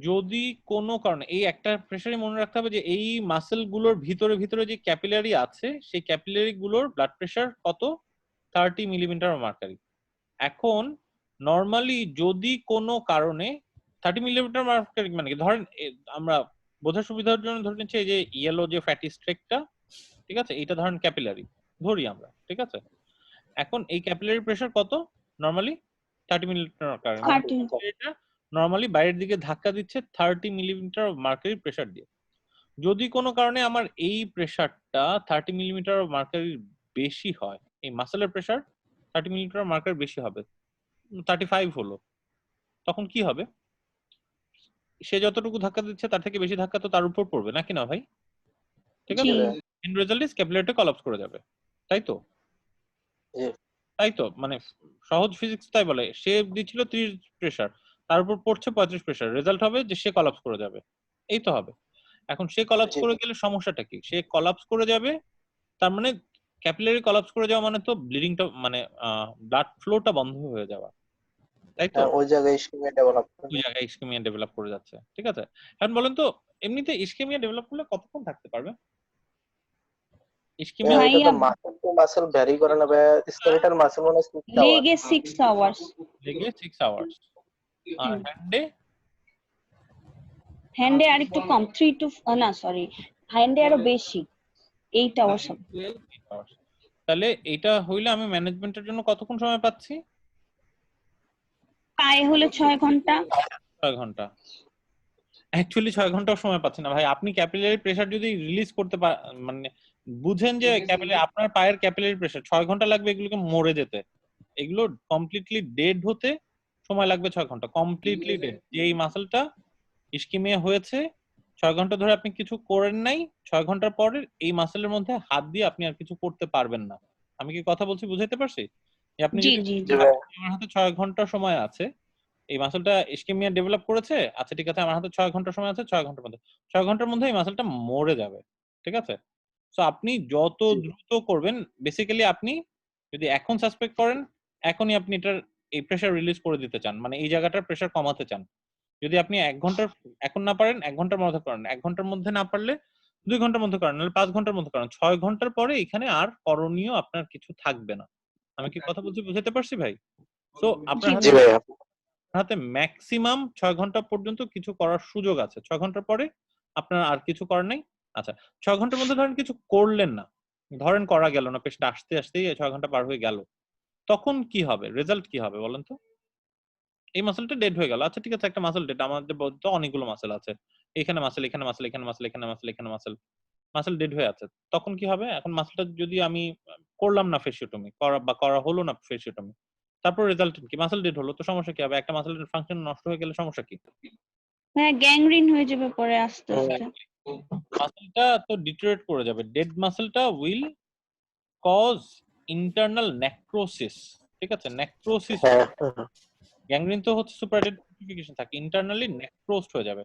যদি কোনো কারণে এই একটা প্রেসারই মনে রাখতে হবে যে এই মাসেল গুলোর ভিতরে ভিতরে যে ক্যাপিলারি আছে সেই ক্যাপিলারি গুলোর ব্লাড প্রেসার কত 30 মিলিমিটার মার্কারি। এখন নরমালি যদি কোনো কারণে 30 মিলিমিটার মার্কারি মানে কি ধরেন আমরা বোঝার সুবিধার জন্য ধরে নিচ্ছি এই যে ইয়েলো যে ফ্যাটি স্ট্রেকটা, ঠিক আছে, এটা ধরেন ক্যাপিলারি ধরি আমরা, ঠিক আছে। এখন এই ক্যাপিলারি প্রেসার কত নরমালি 30 মিলিমিটার মার্কারি, মানে এটা নরমালি বাইরের দিকে ধাক্কা দিচ্ছে 30 মিলিমিটার মার্কারি প্রেসার দিয়ে। যদি কোনো কারণে আমার এই প্রেসারটা 30 মিলিমিটার মার্কারির বেশি হয়, এই মাসেলের প্রেসার 30 মিলিমিটার মার্কার বেশি হবে, 35 হলো, তখন কি হবে? সে যতটুকু ধাক্কা দিচ্ছে তার থেকে বেশি ধাক্কা তো তার উপর পড়বে নাকি না ভাই? ঠিক আছে, ইন রেজাল্ট ইজ ক্যাপিলারিটা কলাপস করে যাবে, তাই তো? তাই তো, মানে সহজ ফিজিক্স তাই বলে। সে দিচ্ছিল 30 প্রেসার, তার উপর পড়ছে 35 প্রেসার, রেজাল্ট হবে যে সে কলাপস করে যাবে, এই তো হবে। এখন সে কলাপস করে গেলে সমস্যাটা কি? সে কলাপস করে যাবে, তার মানে ক্যাপিলারি কলাপস করে যাওয়া মানে তো ব্লিডিংটা মানে ব্লাড ফ্লোটা বন্ধ হয়ে যাওয়া, তাই তো? ওই জায়গায় ইসকেমিয়া ডেভেলপ করে, ওই জায়গায় ইসকেমিয়া ডেভেলপ করে যাচ্ছে, ঠিক আছে। এখন বলেন তো এমনিতে ইসকেমিয়া ডেভেলপ করলে কতক্ষণ থাকতে পারবে? ইসকেমিয়া এটা তো মাসেল টু মাসেল ভ্যারি করে না ভাই, স্কেলেটাল মাসেল মানে 6 আওয়ার, লেগে 6 আওয়ার্স, লেগে 6 আওয়ার্স, আর হ্যান্ডে? হ্যান্ডে আর একটু কম 3 টু না সরি হ্যান্ডে আরো বেশি 8 আওয়ার্স। তাহলে এটা হইলে আমি ম্যানেজমেন্টের জন্য কতক্ষণ সময় পাচ্ছি? পায়ে হলে 6 ঘন্টা। 6 ঘন্টা। অ্যাকচুয়ালি 6 ঘন্টাও সময় পাচ্ছি না ভাই। আপনি ক্যাপিলারি প্রেসার যদি রিলিজ করতে মানে বুঝেন যে ক্যাপিলারি আপনার পায়ের ক্যাপিলারি প্রেসার 6 ঘন্টা লাগবে এগুলোকে মরে যেতে, এগুলো কমপ্লিটলি ডেড হতে সময় লাগবে 6 ঘন্টা, কমপ্লিটলি ডেড। যে এই মাসেলটা ইসকিমিয়া হয়েছে 6 ঘন্টা ধরে আপনি কিছু করেন নাই, 6 ঘন্টার পরে এই মাসেলের মধ্যে হাত দিয়ে আপনি আর কিছু করতে পারবেন না। আমি কি কথা বলছি বুঝাইতে পারছি? যে আপনি জি যদি জি আমার হাতে 6 ঘন্টা সময় আছে, এই মাসেলটা ইসকেমিয়া ডেভেলপ করেছে, আচ্ছা ঠিক আছে আমার হাতে 6 ঘন্টা সময় আছে, 6 ঘন্টার মধ্যে 6 ঘন্টার মধ্যে এই মাসেলটা মরে যাবে, ঠিক আছে। সো আপনি যত দ্রুত করবেন, বেসিক্যালি আপনি যদি এখন সাসপেক্ট করেন, এখনই আপনি এটার এই প্রেসার রিলিজ করে দিতে চান, মানে এই জায়গাটার প্রেসার কমাতে চান। যদি আপনি 1 ঘন্টার এখন না পারেন 1 ঘন্টার মধ্যে করেন, 1 ঘন্টার মধ্যে না পারলে 2 ঘন্টার মধ্যে করেন, নাহলে 5 ঘন্টার মধ্যে করেন। 6 ঘন্টার পরে এখানে আর করণীয় আপনার কিছু থাকবে না। আমি কি কথা বলছি বুঝাতে পারছি ভাই? সো আপনার হাতে ম্যাক্সিমাম 6 ঘন্টা পর্যন্ত কিছু করার সুযোগ আছে। 6 ঘন্টার পরে আপনার আর কিছু করার নাই। আচ্ছা 6 ঘন্টার মধ্যে ধরেন কিছু করলেন না, ধরেন করা গেল না, পেশেন্ট আসতে আসতেই 6 ঘন্টা পার হয়ে গেল, তখন কি হবে? রেজাল্ট কি হবে বলেন তো? এই মাসেলটা ডেড হয়ে গেল, আচ্ছা ঠিক আছে একটা মাসেল ডেড, আমাদের তো অনেকগুলো মাসেল আছে, এখানে মাসেল, এখানে মাসেল, এখানে মাসেল, এখানে মাসেল, এখানে মাসেল, মাসেল ডেড হয়ে আছে, তখন কি হবে? এখন মাসেলটা যদি আমি করলাম না ফেসিওটমি, করা হলো না ফেসিওটমি, তারপর রেজাল্ট কি? মাসেল ডেড হলো, তো সমস্যা কি হবে? একটা মাসেলের ফাংশন নষ্ট হয়ে গেলে সমস্যা কি? হ্যাঁ গ্যাংরিন হয়ে যাবে পরে আস্তে আস্তে, মাসেলটা তো ডিটেরিয়েট করে যাবে, ডেড মাসেলটা উইল কজ ইন্টারনাল নেক্রোসিস, ঠিক আছে, নেক্রোসিস। গ্যাংগ্রিন তো হচ্ছে সুপারডেন্টিফিকেশন থাকে, ইন্টারনালি নেক্রোসড হয়ে যাবে।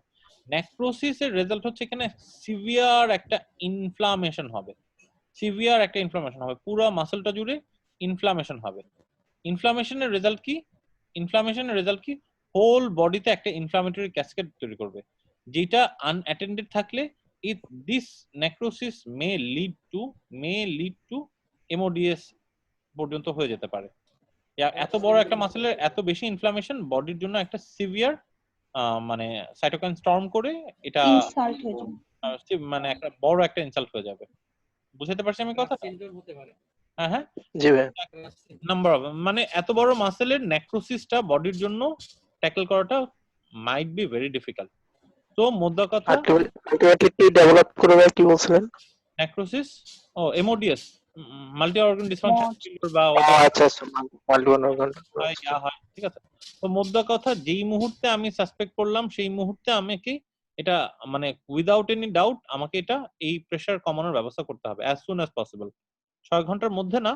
নেক্রোসিস এর রেজাল্ট হচ্ছে এখানে সিভিয়ার একটা ইনফ্লামেশন হবে, সিভিয়ার একটা ইনফ্লামেশন হবে, পুরো মাসেলটা জুড়ে ইনফ্লামেশন হবে। ইনফ্লামেশনের রেজাল্ট কি? ইনফ্লামেশনের রেজাল্ট কি? হোল বডিতে একটা ইনফ্লামেটরি ক্যাসকেড তৈরি করবে, যেটা আনঅ্যাটেন্ডেড থাকলে this necrosis may lead to MODS পর্যন্ত হয়ে যেতে পারে। এত বড় একটা মাসেলের এত বেশি ইনফ্লামেশন বডির জন্য একটা সিভিয়ার মানে সাইটোকাইন স্টর্ম করে এটা ইনসাল্ট হয়ে যাবে। মানে একটা বড় একটা ইনসাল্ট হয়ে যাবে। বুঝতে পারছি আমি কথা? হ্যাঁ হ্যাঁ জি ভাই। নাম্বার অফ মানে এত বড় মাসেলের নেক্রোসিসটা বডির জন্য ট্যাকল করাটা মাইট বি ভেরি ডিফিকাল্ট। তো মোদ্দা কথা আলটিমেটলি ডেভেলপ করবে কি বলছিলেন? নেক্রোসিস ও এমওডিএস মাল্টি অর্গান ডিসফাংশন বা আচ্ছা আচ্ছা, মাল্টিপল অর্গান, হয়, ঠিক আছে। তো মোদ্দা কথা যেই মুহূর্তে আমি সাসপেক্ট করলাম সেই মুহূর্তে আমাকে এটা মানে উইদাউট এনি ডাউট আমাকে এটা এই প্রেসার কমানোর ব্যবস্থা করতে হবে অ্যাজ সুন অ্যাজ পসিবল। 6 ঘন্টার মধ্যে না,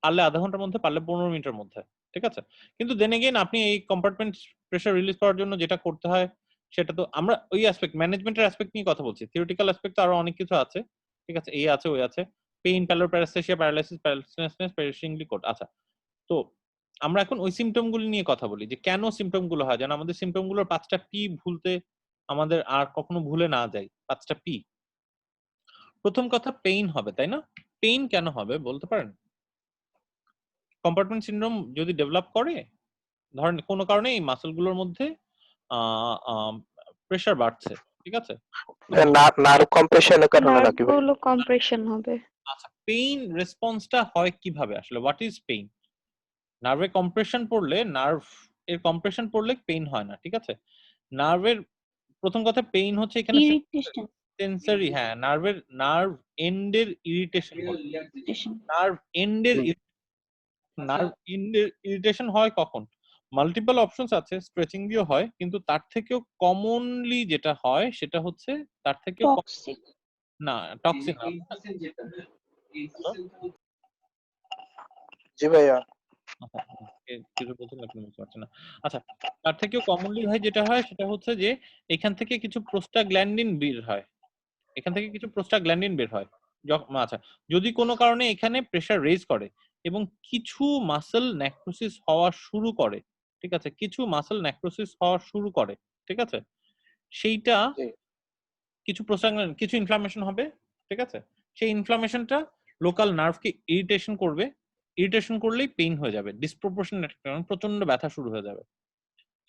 পারলে আধা ঘন্টার মধ্যে, পারলে 15 মিনিটের মধ্যে, ঠিক আছে। কিন্তু দেন এগেইন আপনি এই কম্পার্টমেন্ট প্রেসার রিলিজ করার জন্য যেটা করতে হয় সেটা তো আমরা ওই অ্যাসপেক্ট ম্যানেজমেন্টের অ্যাসপেক্ট নিয়ে কথা বলছি, থিওরিটিক্যাল অ্যাসপেক্ট তো আরো অনেক কিছু আছে, ঠিক আছে, এই আছে ওই আছে, পেইন, প্যালোপ্যারাস্থেসিয়া, প্যারালাইসিস, প্যারালিসিস, পেরিশিংলি কোড। আচ্ছা তো আমরা এখন ওই সিম্পটম গুলো নিয়ে কথা বলি যে কেন সিম্পটম গুলো হয়, যেন আমাদের সিম্পটম গুলোর 5টা পি ভুলতে আমাদের আর কখনো ভুলে না যাই, 5টা পি। প্রথম কথা পেইন হবে, তাই না? পেইন কেন হবে বলতে পারেন? কম্পার্টমেন্ট সিনড্রোম যদি ডেভেলপ করে, ধরেন কোনো কারণে এই মাসলগুলোর মধ্যে প্রেসার বাড়ছে, ঠিক আছে? নার্ভ কম্প্রেশনের কারণে নার্ভ নাকি ভাই? গুলো কম্প্রেশন হবে। আচ্ছা, পেইন রেসপন্সটা হয় কিভাবে আসলে? What is pain? নার্ভে কম্প্রেশন পড়লে, নার্ভ এর কম্প্রেশন পড়লে পেইন হয় না, ঠিক আছে? নার্ভের প্রথম কথা পেইন হচ্ছে এখানে ইরিটেশন সেন্সরি, হ্যাঁ, নার্ভ এন্ডের ইরিটেশন হয়। নার্ভ এন্ডের ইরিটেশন হয় কখন? মাল্টিপল অপশনস আছে, স্ট্রেচিং দিয়েও হয়, কিন্তু তার থেকেও কমনলি যেটা হয় সেটা হচ্ছে তার থেকেও টক্সিক না, টক্সিন না। জি ভাইয়া। আচ্ছা, কিছু বলছেন আপনি বুঝতে পারছেন না। আচ্ছা, তার থেকেও কমনলি ভাই যেটা হয় সেটা হচ্ছে যে এখান থেকে কিছু প্রোস্টাগ্ল্যান্ডিন বের হয়। এখান থেকে কিছু প্রোস্টাগ্ল্যান্ডিন বের হয়। আচ্ছা, যদি কোনো কারণে এখানে প্রেসার রেজ করে এবং কিছু মাসল নেক্রোসিস হওয়া শুরু করে, ঠিক আছে? কিছু মাসল নেক্রোসিস হওয়া শুরু করে, ঠিক আছে? সেইটা জি। কিছু ইনফ্লামেশন হবে, ঠিক আছে? সেই ইনফ্লামেশনটা লোকাল নার্ভকে ইরিটেশন করবে। ইরিটেশন করলেই পেইন হয়ে যাবে। ডিসপ্রপোর্শনেট প্রচন্ড ব্যথা শুরু হয়ে যাবে।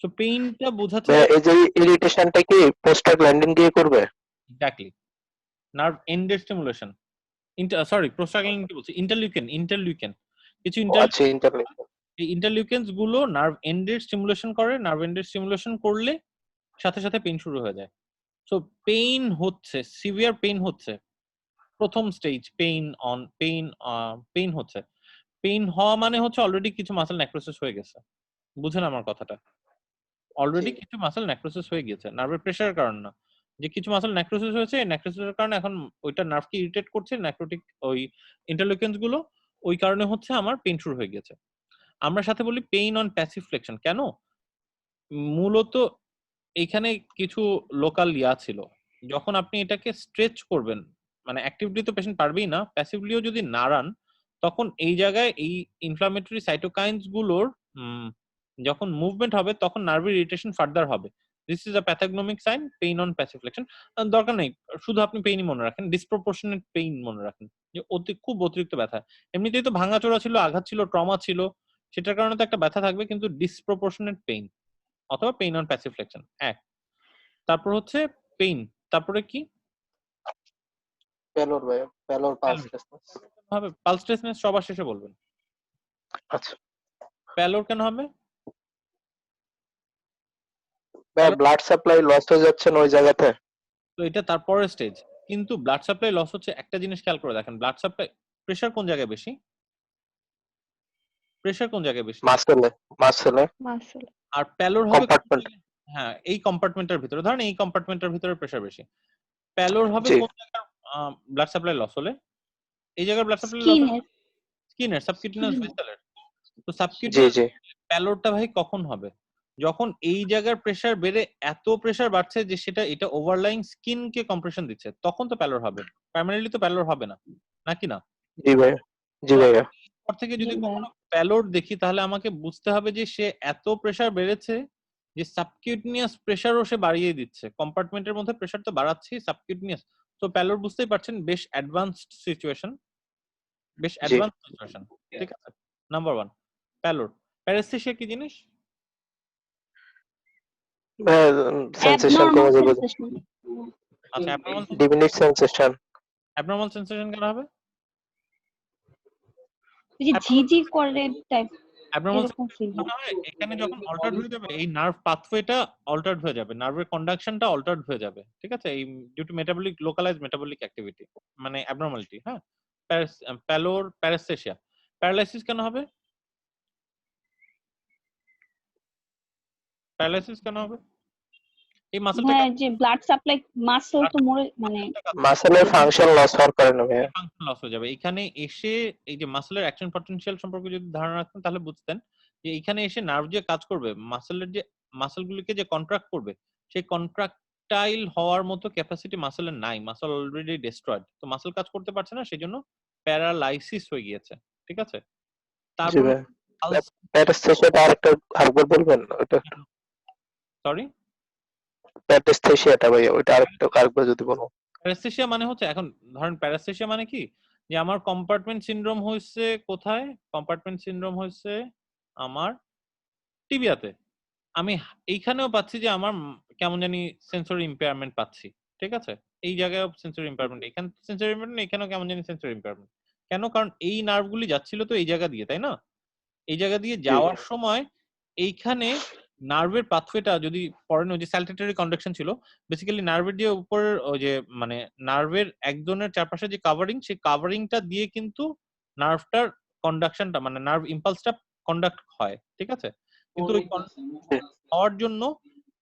সো পেইনটা বোঝাচ্ছে ভাইয়া এই যে ইরিটেশনটা কি প্রোস্টাগ্ল্যান্ডিন দিয়ে করবে? এক্স্যাক্টলি নার্ভ এন্ডের স্টিমুলেশন। সরি, প্রোস্টাগ্ল্যান্ডিন কি বলছি? ইন্টারলিউকেন। কিছু আচ্ছা, এই ইন্টারলিউকেন্স গুলো নার্ভ এন্ডের স্টিমুলেশন করে। নার্ভ এন্ডের স্টিমুলেশন করলে সাথে সাথে পেইন শুরু হয়ে যায়। সো পেইন হচ্ছে, সিভিয়ার পেইন হচ্ছে প্রথম স্টেজ। পেইন হচ্ছে, পেইন হওয়া মানে হচ্ছে অলরেডি কিছু মাসল নেক্রোসিস হয়ে গেছে। বুঝেন আমার কথাটা? অলরেডি কিছু মাসল নেক্রোসিস হয়ে গিয়েছে, নার্ভের প্রেসারের কারণে না। যে কিছু মাসল নেক্রোসিস হয়েছে, নেক্রোসিসের কারণে এখন ওইটা নার্ভকে ইরিটেট করছে, নেক্রোটিক ওই ইন্টারলিউকেন্স গুলো, ওই কারণে হচ্ছে আমার পেইন শুরু হয়ে গেছে। আমরা সাথে বলি পেইন অন প্যাসিভ ফ্লেকশন। কেন? মূলত এইখানে কিছু লোকাল ছিল। যখন আপনি এটাকে স্ট্রেচ করবেন, মানে অ্যাক্টিভলি তো পেশেন্ট পারবেই না, প্যাসিভলিও যদি নাড়ান, তখন এই জায়গায় এই ইনফ্লামেটরি সাইটোকাইনস গুলোর যখন মুভমেন্ট হবে তখন নার্ভের ইরিটেশন ফার্দার হবে। This is a pathognomonic sign, pain on passive flexion. দরকার নেই, শুধু আপনি পেইনই মনে রাখেন, ডিসপ্রপোর্শনেট পেইন মনে রাখেন, যে খুব অতিরিক্ত ব্যথা। এমনিতেই তো ভাঙাচোরা ছিল, আঘাত ছিল, ট্রমা ছিল, সেটার কারণে তো একটা ব্যথা থাকবে, কিন্তু ডিসপ্রপোর্শনেট পেইন অথবা পেইন অন প্যাসিফ্লেকশন এক। তারপর হচ্ছে পেইন, তারপরে কি প্যালোর ভাইয়া, প্যালোর পালস হবে? পালস টেস্টনেস সবার শেষে বলবেন। আচ্ছা প্যালোর কেন হবে? ভাইয়া, ব্লাড সাপ্লাই লস হয়ে যাচ্ছে না ওই জায়গাতে? তো এটা তারপরের স্টেজ। কিন্তু ব্লাড সাপ্লাই লস হচ্ছে, একটা জিনিস খেয়াল করে দেখেন, ব্লাড সাপ্লাই প্রেসার কোন জায়গায় বেশি? প্রেসার কোন জায়গায় বেশি? মাসেলে মাসল আর প্যালোর হবে কোন কম্পার্টমেন্ট। জায়গায়? হ্যাঁ, এই কম্পার্টমেন্টের ভিতরে, ধরেন এই কম্পার্টমেন্টের ভিতরে প্রেসার বেশি। প্যালোর হবে জি কোন জায়গায় ব্লাড সাপ্লাই লস হলে? এই জায়গায় ব্লাড সাপ্লাই লস হলে স্কিনের, সাবকিউটেনিয়াস ভেসেলের। তো জি সাবকিউটেনিয়াস জি প্যালোরটা ভাই কখন হবে? যখন এই জায়গার প্রেসার বেড়ে এত প্রেসার বাড়ছে যে এটা ওভারলাইং স্কিনকে কম্প্রেশন দিচ্ছে, তখন তো প্যালোর হবে। প্রাইমারিলি তো প্যালোর হবে না, নাকি না? জি ভাইয়া, জি তো ভাইয়া। এরপর থেকে যদি জি ভাইয়া। কখনো প্যালোর দেখি, তাহলে আমাকে বুঝতে হবে যে সে এত প্রেসার বেড়েছে যে সাবকিউটেনিয়াস প্রেসারও সে বাড়িয়ে দিচ্ছে। কম্পার্টমেন্টের মধ্যে প্রেসার তো বাড়াচ্ছি, সাবকিউটেনিয়াস। তো প্যালোর বুঝতেই পারছেন, বেশ অ্যাডভান্সড সিচুয়েশন, জি ঠিক আছে? নাম্বার 1 প্যালোর। প্যারেস্থেসিয়া কি জিনিস? ভাইয়া, সেন্সেশন অ্যাবনর্মাল কমে যাবে, সেন্সেশন আচ্ছা, ডিমিনিশ সেন্সেশন। অ্যাবনর্মাল সেন্সেশন কেন হবে? যে ঝিঝি করে টাইপ অ্যাবনর্মাল এরকম ফিল সেন্সেশন হয়। হয় এখানে যখন অল্টারড হয়ে যাবে, এই নার্ভ পাথওয়েটা অল্টারড হয়ে যাবে, নার্ভের কন্ডাকশনটা অল্টারড হয়ে যাবে, ঠিক আছে? এই due to metabolic localize metabolic activity, মানে অ্যাবনর্মালিটি। হ্যাঁ, প্যালোর প্যারাস্থেসিয়া। প্যারালাইসিস কেন হবে? প্যারালাইসিস কেন হবে? এই মাসলটা হ্যাঁ, যে ব্লাড সাপ্লাই মাসল তো মরে মানে মাসেলের ফাংশন লস হওয়ার কারণে ভাইয়া। ফাংশন লস হয়ে যাবে। এখানে এসে এই যে মাসলের অ্যাকশন পটেনশিয়াল সম্পর্কে যদি ধারণা রাখতেন, তাহলে বুঝতেন যে এখানে এসে নার্ভ যে কাজ করবে, মাসলগুলিকে যে কন্ট্রাক্ট করবে, সেই কন্ট্রাক্টাইল হওয়ার মতো ক্যাপাসিটি মাসলের নাই। মাসল অলরেডি ডিস্ট্রয়েড, তো মাসল কাজ করতে পারছে না, সেজন্য প্যারালাইসিস হয়ে গিয়েছে, ঠিক আছে? জি তারপর ভাইয়া, প্যারাস্থেসিয়াটা আরেকবার বলবেন ওটা? সরি, প্যারাস্থেশিয়াটা ভাইয়া, ওইটা আরেকবার যদি বলো। প্যারাস্থেশিয়া মানে হচ্ছে, এখন ধরেন প্যারাস্থেশিয়া মানে কি, যে আমার কম্পার্টমেন্ট সিনড্রোম হয়েছে কোথায়, কম্পার্টমেন্ট সিনড্রোম হয়েছে আমার টিবিয়াতে, আমি এইখানেও পাচ্ছি যে আমার কেমন জানি সেন্সরি ইম্পেয়ারমেন্ট পাচ্ছি, ঠিক আছে, এই জায়গায় সেন্সরি ইম্পেয়ারমেন্ট, এখানে সেন্সরি ইম্পেয়ারমেন্ট, এখানেও কেমন জানি সেন্সরি ইম্পেয়ারমেন্ট। কেন? কারণ এই নার্ভগুলি যাচ্ছিল তো এই জায়গা দিয়ে, তাই না? এই জায়গা দিয়ে যাওয়ার সময় এইখানে নার্ভের পাথওয়েটা যদি পড়েন, ওই যে স্যালটেটরি কন্ডাকশন ছিল, বেসিক্যালি নার্ভের যে উপরের ওই যে মানে নার্ভের একজনের চারপাশে যে কাভারিং, সেই কাভারিংটা দিয়ে কিন্তু নার্ভটার কন্ডাকশনটা মানে নার্ভ ইম্পালসটা কন্ডাক্ট হয়, ঠিক আছে। কিন্তু ওই হওয়ার জন্য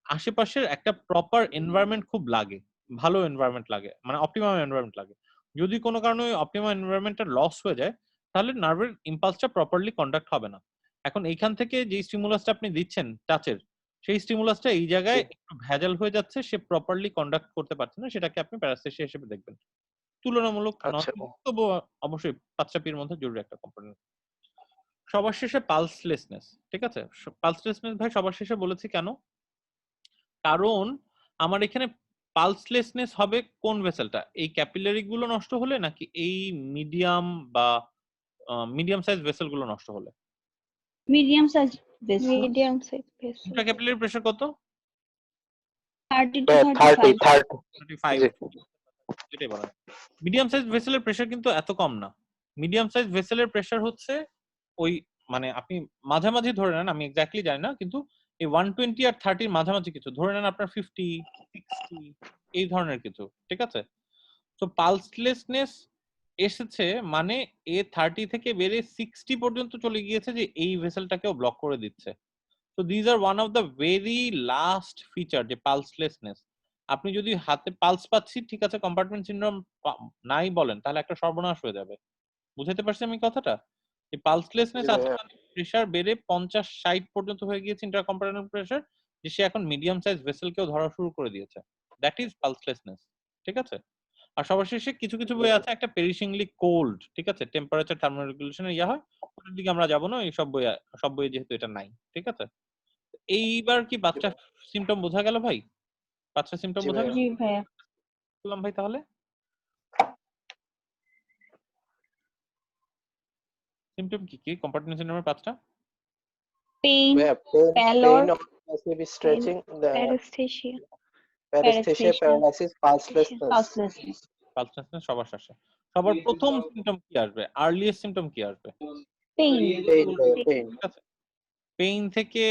আশেপাশের একটা প্রপার এনভায়রনমেন্ট খুব লাগে, ভালো এনভায়রনমেন্ট লাগে, মানে অপটিমাম এনভায়রনমেন্ট লাগে। যদি কোনো কারণে ওই অপটিমাম এনভায়রনমেন্টটা লস হয়ে যায়, তাহলে নার্ভের ইম্পালসটা প্রপারলি কন্ডাক্ট হবে না। এখন এইখান থেকে যে স্টিমুলাসটা আপনি দিচ্ছেন টাচের, সেই স্টিমুলাসটা এই জায়গায় একটু ভেজাল হয়ে যাচ্ছে, সে প্রপারলি কন্ডাক্ট করতে পারছে না, সেটাকে আপনি প্যারাস্থেশিয়া হিসেবে দেখবেন। তুলনামূলক আচ্ছা। তবুও অবশ্যই 5টা মধ্যে জরুরি একটা কম্পোনেন্ট। সবার শেষে পালসলেসনেস, ঠিক আছে। পালসলেসনেস ভাই সবার শেষে বলেছি কেন? কারণ আমার এখানে পালসলেসনেস হবে কোন ভেসেলটা, এই ক্যাপিলারি গুলো নষ্ট হলে নাকি এই মিডিয়াম বা মিডিয়াম সাইজ ভেসেল গুলো নষ্ট হলে? Medium size vessel, medium size vessel. দুটা ক্যাপিলারি প্রেসার কত? 30 to 30 35। 35, যেটাই বলেন। মিডিয়াম সাইজ ভেসেলের প্রেসার কিন্তু এত কম না। মিডিয়াম সাইজ ভেসেলের প্রেসার হচ্ছে ওই মানে আপনি মাঝামাঝি ধরে নেন, আমি এক্স্যাক্টলি জানি না, কিন্তু এই 120 আর 30 মাঝামাঝি কিছু ধরে নেন, আপনার 50 60 এই ধরনের কিছু, ঠিক আছে। তো পালসলেসনেস এসেছে মানে এ 30 থেকে বেড়ে 60 পর্যন্ত চলে গিয়েছে, যে এই ভেসেলটাকেও ব্লক করে দিচ্ছে। তো these are one of the very last feature, যে পালসলেসনেস। আপনি যদি হাতে পালস পাচ্ছি, ঠিক আছে, কম্পার্টমেন্ট সিনড্রোম নাই বলেন, তাহলে একটা সর্বনাশ হয়ে যাবে। বুঝতে পারছি আমি কথাটা? এই পালসলেসনেস আছে মানে প্রেসার বেড়ে 50-60 পর্যন্ত হয়ে গিয়েছে ইন্ট্রাকম্পার্টমেন্টাল প্রেসার, যে সে এখন মিডিয়াম সাইজ ভেসেলকেও ধরা শুরু করে দিয়েছে। দ্যাট ইজ পালসলেসনেস, ঠিক আছে। আর সবার শেষে কিছু কিছু বই আছে একটা পেরিশিংলি কোল্ড, ঠিক আছে, টেম্পারেচার থার্মোরেগুলেশনের ইয়া হয়, ওটার দিকে আমরা যাবো না, এই সব বইয়ে যেহেতু এটা নাই, ঠিক আছে। এইবার কি 5টা সিমটম বোঝা গেল ভাই? 5টা সিমটম জি বোঝা ভাইয়া। গেল? জি ভাইয়া। বললাম ভাই, তাহলে সিমটম কি কি কম্পার্টমেন্ট সিনড্রোমের 5টা? পেইন, ভাইয়া, pain pallor, pain excessive stretching, paresthesia. Paresthesia, paresthesia, paralysis, pulselessness. Pulselessness. Pulselessness সবার শেষে। সবার প্রথম সিমটম কি আসবে, আর্লিয়েস্ট সিমটম কি আসবে? পেইন। পেইন ভাইয়া, পেইন। ঠিক আছে, পেইন থেকে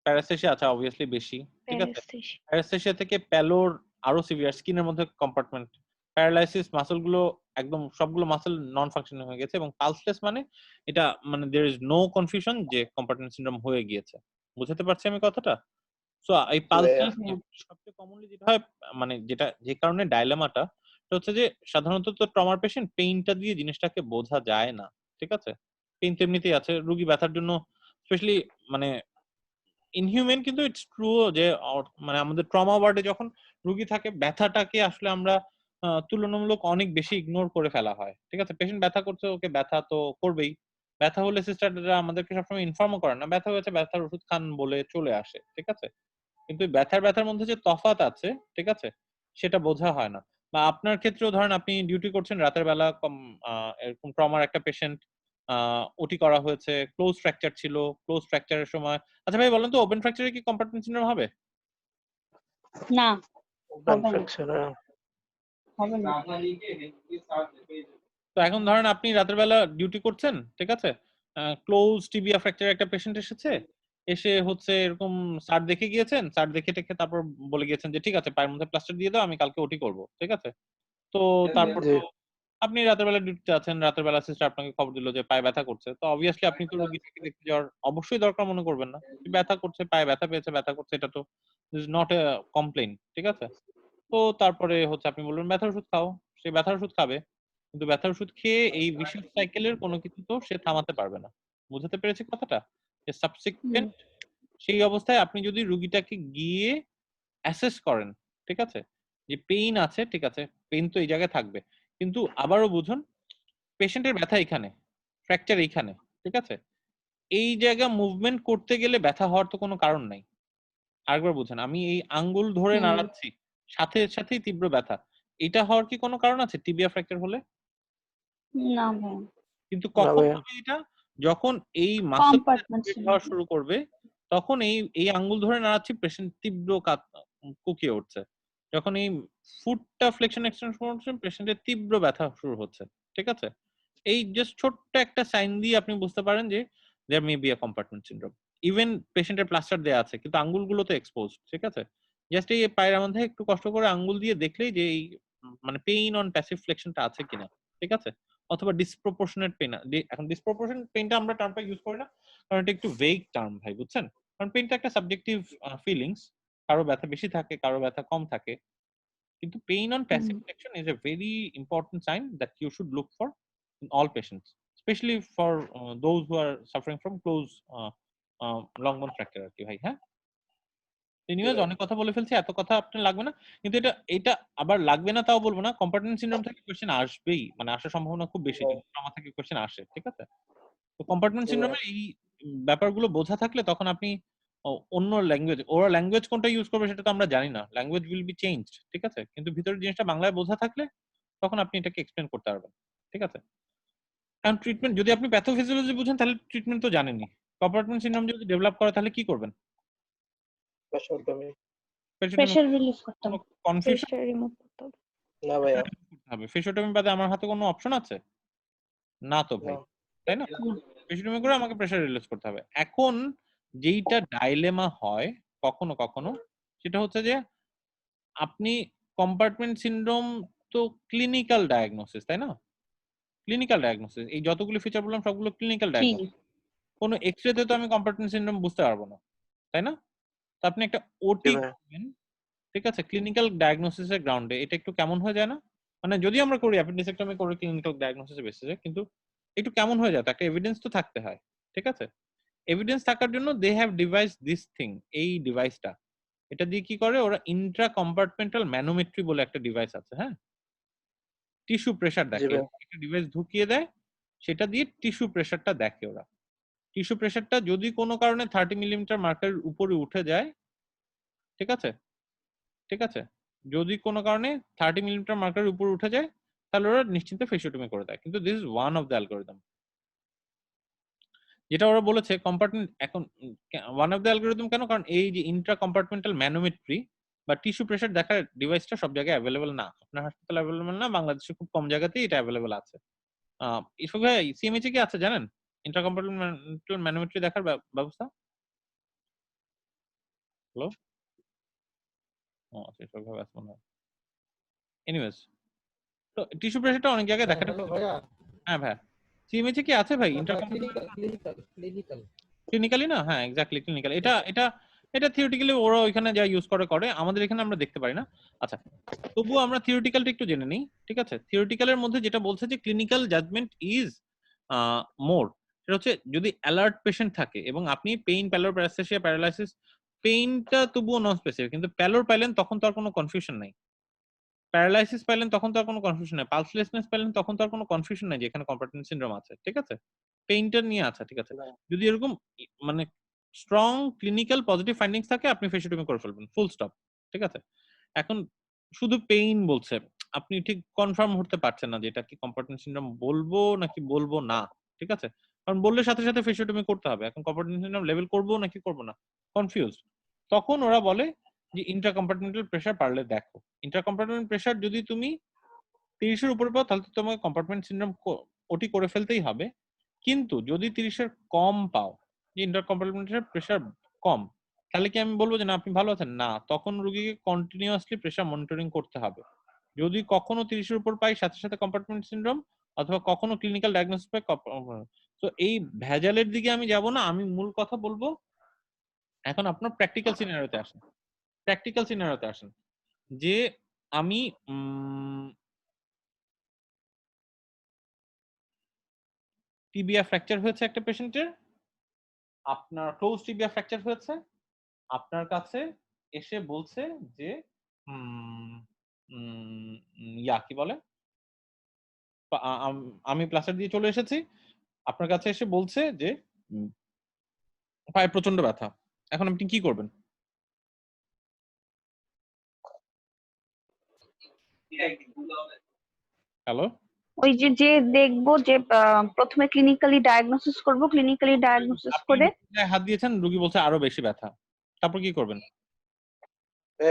প্যারাস্থেশিয়া আছে অবভিয়াসলি বেশি, ঠিক আছে। প্যারাস্থেশিয়া। প্যারাস্থেশিয়া থেকে প্যালোর আরো সিভিয়ার, স্কিনের মধ্যে কম্পার্টমেন্ট প্যারালাইসিস, মাসল গুলো একদম সবগুলো মাসল নন ফাংশনিং হয়ে গেছে, এবং পালসলেস মানে এটা মানে देयर ইজ নো কনফিউশন যে কম্পার্টমেন্ট সিনড্রোম হয়ে গিয়েছে। বুঝতে পারছি আমি কথাটা? সো এই জি ভাইয়া। পালসলেস সবচেয়ে কমনলি যেটা হয়, মানে যেটা যে কারণে ডাইলেমাটা হচ্ছে যে সাধারণত তো ট্রমার পেশেন্ট পেইনটা দিয়ে জিনিসটাকে বোঝা যায় না, ঠিক আছে। পেইন তো এমনিতেই আছে, রোগী ব্যথার জন্য স্পেশালি মানে ইনহিউম্যান, কিন্তু ইটস ট্রু যে মানে আমাদের ট্রমা ওয়ার্ডে যখন রোগী থাকে, ব্যথাটাকে আসলে আমরা তুলনামূলক অনেক বেশি ইগনোর করে ফেলা হয়, ঠিক আছে। পেশেন্ট ব্যথা করছে, ওকে ব্যথা তো করবেই, ব্যথা হলে সিস্টাররা আমাদেরকে সবসময় ইনফর্মও করে না, ব্যথা হয়েছে ব্যথার ওষুধ খান বলে চলে আসে, ঠিক আছে। কিন্তু ব্যথার মধ্যে যে তফাৎ আছে, ঠিক আছে, সেটা বোঝা হয় না। বা আপনার ক্ষেত্রেও ধরেন আপনি ডিউটি করছেন রাতের বেলা, এরকম ট্রমার একটা পেশেন্ট ওটি করা হয়েছে, ক্লোজ ফ্র্যাকচার ছিল, ক্লোজ ফ্র্যাকচারের সময়, আচ্ছা ভাই বলেন তো, ওপেন ফ্র্যাকচারে কি কম্পার্টমেন্ট সিনড্রোম হবে? না, ওপেন হবে না, ফ্র্যাকচার। হবে না। তো এখন ধরেন আপনি রাতের বেলা ডিউটি করছেন, ঠিক আছে, ক্লোজ টিবিয়া ফ্র্যাকচার একটা পেশেন্ট এসেছে, এসে হচ্ছে এরকম স্যার দেখে গিয়েছেন, স্যার দেখে টেকে তারপর বলে গিয়েছেন যে ঠিক আছে পায়ের মধ্যে প্লাস্টার দিয়ে দাও, আমি কালকে ওটি করবো, ঠিক আছে। তো তারপর জি। তো আপনি রাতের বেলা ডিউটিতে আছেন, রাতের বেলা সিস্টার আপনাকে খবর দিল যে পায়ে ব্যথা করছে, তো অবভিয়াসলি আপনি তো রোগীকে দেখতে যাওয়ার অবশ্যই দরকার মনে করবেন না। ব্যথা করছে, পায়ে ব্যথা পেয়েছে, ব্যথা করছে, এটা তো ইজ নট এ কমপ্লেইন, ঠিক আছে। তো তারপরে হচ্ছে আপনি বলবেন ব্যথার ওষুধ খাও, সে ব্যথার ওষুধ খাবে, কিন্তু ব্যথার ওষুধ খেয়ে এই ভিশাস সাইকেলের কোনো কিছু তো সে থামাতে পারবে না। বুঝতে পেরেছি কথাটা? যে সাবসিকুয়েন্ট সেই অবস্থায় আপনি যদি রুগীটাকে গিয়ে অ্যাসেস করেন, ঠিক আছে, যে পেইন আছে, ঠিক আছে, পেইন তো এই জায়গায় থাকবে, কিন্তু আবারও বুঝুন, পেশেন্টের ব্যথা এখানে, ফ্র্যাকচার এইখানে, ঠিক আছে। এই জায়গা মুভমেন্ট করতে গেলে ব্যথা হওয়ার তো কোনো কারণ নাই। আরেকবার বুঝেন, আমি এই আঙ্গুল ধরে হুম। নাড়াচ্ছি, সাথে সাথেই তীব্র ব্যথা। এটা হওয়ার কি কোনো কারণ আছে টিবিয়া ফ্র্যাকচার হলে? না ভাই, কিন্তু না কখন ভাইয়া। হবে এটা? যখন এই মাসলটা কম্পার্টমেন্ট স্ট্রেচ হওয়া সিনড্রোম। শুরু করবে, তখন এই আঙ্গুল ধরে নাড়াচ্ছি, পেশেন্ট তীব্র কুঁকিয়ে উঠছে। যখন এই ফুটটা ফ্লেকশন এক্সটেনশন করছে, পেশেন্টের তীব্র ব্যথা শুরু হচ্ছে। ঠিক আছে? এই জাস্ট ছোট্ট একটা সাইন দিয়ে আপনি বুঝতে পারেন যে there may be a compartment syndrome. Even পেশেন্টের প্লাস্টার দেয়া আছে কিন্তু আঙ্গুলগুলো তো এক্সপোজড। ঠিক আছে? জাস্ট এই পায়ের মধ্যে একটু কষ্ট করে আঙ্গুল দিয়ে দেখলেই যে এই মানে পেইন অন প্যাসিভ ফ্লেকশনটা আছে কিনা। ঠিক আছে? অথবা ডিসপ্রপোর্শনেট পেইন। এখন ডিসপ্রপোর্শনেট পেইনটা আমরা টার্মটা ইউজ করি না। কারণ এটা একটু ভেগ টার্ম ভাই, বুঝছেন? কারণ পেইনটা একটা সাবজেক্টিভ ফিলিংস। কারো ব্যথা বেশি থাকে, কারো ব্যথা কম থাকে। কিন্তু pain on hmm. Passive flexion is a very important sign that you should look for in all patients, especially for those who are suffering from close long bone fracture আর কি ভাই, হ্যাঁ? এনিওয়েজ অনেক কথা বলে ফেলছি, এত কথা আপনার লাগবে না। কিন্তু এটা আবার লাগবে না তাও বলব না। কম্পার্টমেন্ট সিনড্রোম থেকে কোয়েশ্চেন আসবেই। মানে আসার সম্ভাবনা খুব বেশি। জি কিন্তু ট্রমা থেকে কোয়েশ্চেন আসে। ঠিক আছে? তো কম্পার্টমেন্ট জি ভাইয়া। সিনড্রোমের এই ব্যাপারগুলো বোঝা থাকলে তখন আপনি অন্য ল্যাঙ্গুয়েজ, ওরা ল্যাঙ্গুয়েজ কোনটা ইউজ করবে সেটা তো আমরা জানি না। Language will be changed. ঠিক আছে? কিন্তু ভিতরের জিনিসটা বাংলায় বোঝা থাকলে তখন আপনি এটাকে এক্সপ্লেইন করতে পারবেন। ঠিক আছে? কারণ ট্রিটমেন্ট যদি আপনি প্যাথোফিজিওলজি বুঝেন তাহলে ট্রিটমেন্ট তো জানেনই। কম্পার্টমেন্ট সিনড্রোম যদি ডেভেলপ করে তাহলে কি করবেন? পেশাবদমি। পেশিওটমি প্রেশার রিলিফ করতাম। কোনো কনফিউশন প্রেশার রিমুভ করতে হবে। না ভাইয়া। করতে হবে। ফিজিওটমি বাদে আমার হাতে কোনো অপশন আছে? না তো না। ভাই। তাই না? হুম। ফিজিওটমি করে আমাকে প্রেশার রিলিজ করতে হবে। এখন যেইটা ডাইলেমা হয় কখনো, কখনো সেটা হচ্ছে যে আপনি কম্পার্টমেন্ট সিনড্রোম তো ক্লিনিক্যাল ডায়াগনোসিস, তাই না? Clinical diagnosis. এই যতগুলো ফিচার বললাম সবগুলো ক্লিনিক্যাল জি। ডায়াগনোসিস। কোনো এক্স-রে তে তো আমি কম্পার্টমেন্ট সিনড্রোম বুঝতে পারব না। তাই না? তো আপনি একটা জি ওটি ভাইয়া। করবেন। ঠিক আছে? ক্লিনিক্যাল ডায়াগনোসিস এর গ্রাউন্ডে এটা একটু কেমন হয়ে যায় না? মানে যদি আমরা করি অ্যাপেন্ডিসেক্টমি করে ক্লিনিক্যাল ডায়াগনোসিস এর বেসিসে, কিন্তু একটু কেমন হয়ে যায়? তো একটা এভিডেন্স তো থাকতে হয়। ঠিক আছে? এভিডেন্স থাকার জন্য দে হ্যাভ ডিভাইসড দিস থিং, এই ডিভাইসটা। এটা দিয়ে কি করে? ওরা ইন্ট্রা কম্পার্টমেন্টাল ম্যানোমেট্রি বলে একটা ডিভাইস আছে, হ্যাঁ? টিস্যু প্রেশার জি দেখে। ভাইয়া। একটা ডিভাইস ঢুকিয়ে দেয়, সেটা দিয়ে টিস্যু প্রেশারটা দেখে ওরা। টিস্যু প্রেশারটা যদি কোনো কারণে 30 মিলিমিটার মার্কারের উপরে উঠে যায়, ঠিক আছে? ঠিক আছে? যদি কোনো কারণে 30 মিলিমিটার মার্কারের উপরে উঠে যায়, তাহলে ওরা নিশ্চিন্তে ফেসিওটমি করে দেয়। কিন্তু this is one of the algorithm. যেটা ওরা বলেছে কম্পার্টমেন্ট এখন ওয়ান অফ দ্যা অ্যালগরিদম কেন? কারণ এই যে ইন্ট্রা কম্পার্টমেন্টাল ম্যানোমেট্রি বা টিস্যু প্রেশার দেখার ডিভাইসটা সব জায়গায় এভেইলেবল না। আপনার হাসপাতালে এভেইলেবল না। বাংলাদেশে খুব কম জায়গাতেই এটা এভেইলেবল আছে। ইসফাক ভাই সিএমএইচ এ কি আছে জানেন? ইন্ট্রা কম্পার্টমেন্টাল ম্যানোমেট্রি দেখার ব্যবস্থা? হ্যালো? ও আচ্ছা, ইসফাক ভাই আছে মনে হয়। এনিওয়েজ, তো টিস্যু প্রেশারটা অনেক জায়গায় হ্যাঁ, দেখাটা হ্যালো ভাইয়া। হ্যাঁ ভাইয়া। সিএমএইচ এ কি আছে ভাই না ইন্ট্রা ভাই, কম্পার্টমেন্টাল? ক্লিনিক্যাল। ক্লিনিক্যালি না? হ্যাঁ, এক্সাক্টলি ক্লিনিক্যাল। এটা থিওরিটিক্যালি ওরা ওইখানে যা ইউজ করে। আমাদের এখানে আমরা দেখতে পারি না। আচ্ছা। তবুও আমরা থিওরিটিক্যালটা একটু জেনে নিই। ঠিক আছে? থিওরিটিক্যাল এর মধ্যে যেটা বলছে যে ক্লিনিক্যাল জাজমেন্ট ইজ আ মোর। সেটা হচ্ছে যদি অ্যালার্ট পেশেন্ট থাকে এবং আপনি পেইন, প্যালর, প্যারাস্থেসিয়া, প্যারালাইসিস, পেইনটা তবুও নন স্পেসিফিক। কিন্তু প্যালর পাইলেন তখন তো আর কোনো কনফিউশন নাই। প্যারালাইসিস পাইলেন তখন তো আর কোনো কনফিউশন নাই। পালসলেসনেস পাইলেন তখন তো আর কোনো কনফিউশন নাই যে এখানে কম্পার্টমেন্ট সিনড্রোম আছে। ঠিক আছে? পেইনটা নিয়ে আছে, ঠিক আছে। যদি এরকম মানে স্ট্রং ক্লিনিক্যাল পজিটিভ ফাইন্ডিংস থাকে আপনি ফেসিওটমি করে ফেলবেন। Full stop. ঠিক আছে? এখন শুধু পেইন বলছে। আপনি ঠিক কনফার্ম হতে পারছেন না যে এটা কি কম্পার্টমেন্ট সিনড্রোম বলবো নাকি বলবো না। ঠিক আছে? কারণ বললে সাথে সাথে ফেসিওটমি করতে হবে। এখন কম্পার্টমেন্ট সিনড্রোম লেভেল করবো নাকি করবো না। কনফিউজড। তখন ওরা বলে যে ইন্ট্রা কম্পার্টমেন্টাল প্রেশার পারলে দেখো। ইন্ট্রা কম্পার্টমেন্ট প্রেশার যদি তুমি 30 এর উপরে পাও তাহলে তো তোমাকে কম্পার্টমেন্ট সিনড্রোম ওটি করে ফেলতেই হবে। কিন্তু যদি 30 এর কম পাও, যে ইন্টার কম্পার্টমেন্টাল প্রেশার কম, তাহলে কি আমি বলবো যে না আপনি ভালো আছেন? না, তখন রোগীকে কন্টিনিউয়াসলি প্রেশার মনিটরিং করতে হবে। যদি কখনো 30 এর উপর পাই সাথে সাথে কম্পার্টমেন্ট সিনড্রোম অথবা কখনো ক্লিনিক্যাল ডায়াগনোসিস পাই তো এই ভেজালের দিকে আমি যাব না। আমি মূল কথা বলবো এখন আপনার প্র্যাকটিক্যাল সিনারিওতে আসেন। প্র্যাকটিক্যাল সিনারিওতে আসেন। যে আমি টিবিয়া ফ্র্যাকচার হয়েছে একটা পেশেন্টের, আপনার ক্লোজ টিবিয়া ফ্র্যাকচার হয়েছে, আপনার কাছে এসে বলছে যে উম, উম, কি বলে আমি প্লাস্টার দিয়ে চলে এসেছি, আপনার কাছে এসে বলছে যে পায়ে প্রচন্ড ব্যথা। এখন আপনি কি করবেন? হ্যালো, ওই যে যে দেখবো যে প্রথমে ক্লিনিক্যালি ডায়াগনোসিস করব, ক্লিনিক্যালি ডায়াগনোসিস আপনি করে রুগীর হাত দিয়েছেন, রুগী বলছে আরো বেশি ব্যথা, তারপর কি করবেন?